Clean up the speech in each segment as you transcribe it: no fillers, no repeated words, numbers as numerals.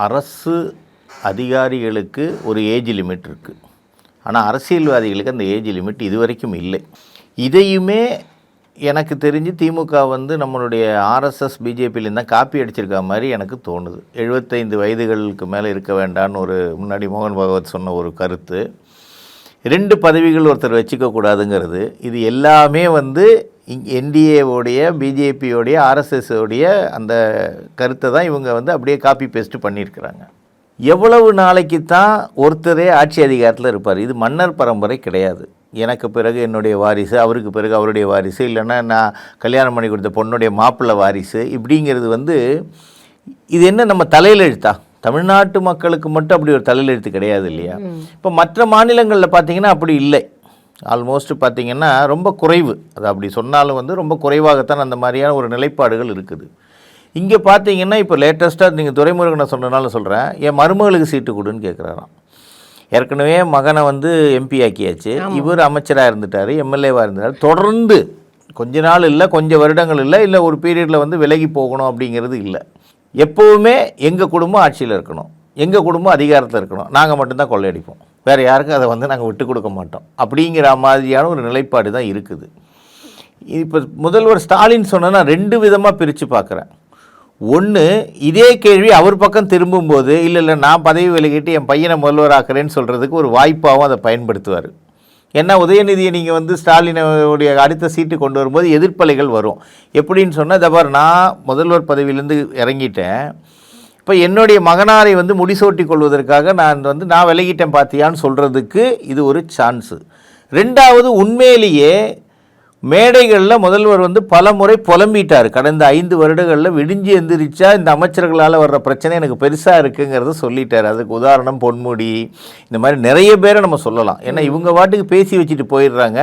அரசு அதிகாரிகளுக்கு ஒரு ஏஜ் லிமிட் இருக்குது. ஆனால் அரசியல்வாதிகளுக்கு அந்த ஏஜ் லிமிட் இதுவரைக்கும் இல்லை. இதையுமே எனக்கு தெரிஞ்சு திமுக நம்மளுடைய ஆர்எஸ்எஸ் பிஜேபியிலேருந்து தான் காப்பி அடிச்சிருக்க மாதிரி எனக்கு தோணுது. 75 வயதுகளுக்கு மேலே இருக்க வேண்டான்னு ஒரு முன்னாடி மோகன் பகவத் சொன்ன ஒரு கருத்து, 2 பதவிகள் ஒருத்தர் வச்சுக்கக்கூடாதுங்கிறது, இது எல்லாமே என்டிஏவோடைய பிஜேபியோடைய ஆர்எஸ்எஸோடைய அந்த கருத்தை தான் இவங்க அப்படியே காப்பி பேஸ்ட்டு பண்ணியிருக்கிறாங்க. எவ்வளவு நாளைக்கு தான் ஒருத்தரே ஆட்சி அதிகாரத்தில் இருப்பார்? இது மன்னர் பரம்பரை கிடையாது. எனக்கு பிறகு என்னுடைய வாரிசு, அவருக்கு பிறகு அவருடைய வாரிசு, இல்லைன்னா நான் கல்யாணம் பண்ணி கொடுத்த பொண்ணுடைய மாப்பிள்ளை வாரிசு, இப்படிங்கிறது இது என்ன நம்ம தலையில் எழுத்தா? தமிழ்நாட்டு மக்களுக்கு மட்டும் அப்படி ஒரு தலையில் எழுத்து கிடையாது இல்லையா? இப்போ மற்ற மாநிலங்களில் பார்த்திங்கன்னா அப்படி இல்லை. ஆல்மோஸ்ட் பார்த்திங்கன்னா ரொம்ப குறைவு. அது அப்படி சொன்னாலும் ரொம்ப குறைவாகத்தான் அந்த மாதிரியான ஒரு நிலைப்பாடுகள் இருக்குது. இங்கே பார்த்தீங்கன்னா இப்போ லேட்டஸ்ட்டாக நீங்கள் துரைமுருகனை சொன்னனால சொல்கிறேன், என் மருமகளுக்கு சீட்டு கொடுன்னு கேட்குறாராம். ஏற்கனவே மகனை எம்பி ஆக்கியாச்சு, இவர் அமைச்சராக இருந்துட்டார், எம்எல்ஏவாக இருந்தார். தொடர்ந்து கொஞ்ச நாள் இல்லை, கொஞ்சம் வருடங்கள் இல்லை ஒரு பீரியடில் விலகி போகணும் அப்படிங்கிறது இல்லை. எப்போவுமே எங்கள் குடும்பம் ஆட்சியில் இருக்கணும், எங்கள் குடும்பம் அதிகாரத்தில் இருக்கணும், நாங்கள் மட்டும்தான் கொள்ளையடிப்போம், வேறு யாருக்கும் அதை நாங்கள் விட்டு கொடுக்க மாட்டோம் அப்படிங்கிற மாதிரியான ஒரு நிலைப்பாடு தான் இருக்குது. இப்போ முதல்வர் ஸ்டாலின் சொன்னேன்னா 2 விதமாக பிரித்து பார்க்குறேன். ஒன்று, இதே கேள்வி அவர் பக்கம் திரும்பும்போது இல்லை நான் பதவி விலகிட்டு என் பையனை முதல்வராக்குறேன்னு சொல்கிறதுக்கு ஒரு வாய்ப்பாகவும் அதை பயன்படுத்துவார். ஏன்னா உதயநிதியை நீங்கள் ஸ்டாலினுடைய அடுத்த சீட்டு கொண்டு வரும்போது எதிர்ப்பலைகள் வரும். எப்படின்னு சொன்னால், தபார் நான் முதல்வர் பதவியிலேருந்து இறங்கிட்டேன், இப்போ என்னுடைய மகனாரை முடிசூட்டி கொள்வதற்காக நான் விலகிட்டேன் பார்த்தியான்னு சொல்கிறதுக்கு இது ஒரு சான்ஸு. 2வது, உண்மையிலேயே மேடைகளில் முதல்வர் பல முறை புலம்பிட்டார். கடந்த 5 வருடங்களில் விடிஞ்சு எந்திரிச்சா இந்த அமைச்சர்களால் வர்ற பிரச்சனை எனக்கு பெருசாக இருக்குங்கிறத சொல்லிட்டார். அதுக்கு உதாரணம் பொன்முடி, இந்த மாதிரி நிறைய பேரை நம்ம சொல்லலாம். ஏன்னா இவங்க வாட்டுக்கு பேசி வச்சுட்டு போயிடுறாங்க.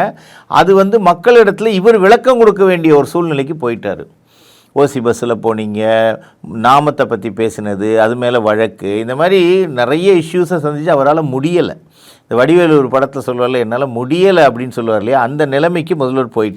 அது மக்களிடத்தில் இவர் விளக்கம் கொடுக்க வேண்டிய ஒரு சூழ்நிலைக்கு போயிட்டார். ஓசி பஸ்ஸில் போனீங்க, நாமத்தை பற்றி பேசினது, அது மேலே வழக்கு, இந்த மாதிரி நிறைய இஷ்யூஸை சந்திச்சு அவரால் முடியலை. இந்த வடிவேலு ஒரு படத்தில் சொல்லுவார்ல, என்னால் முடியலை அப்படின்னு சொல்லுவார் இல்லையா, அந்த நிலைமைக்கு முதல்வர் போயிட்டார்.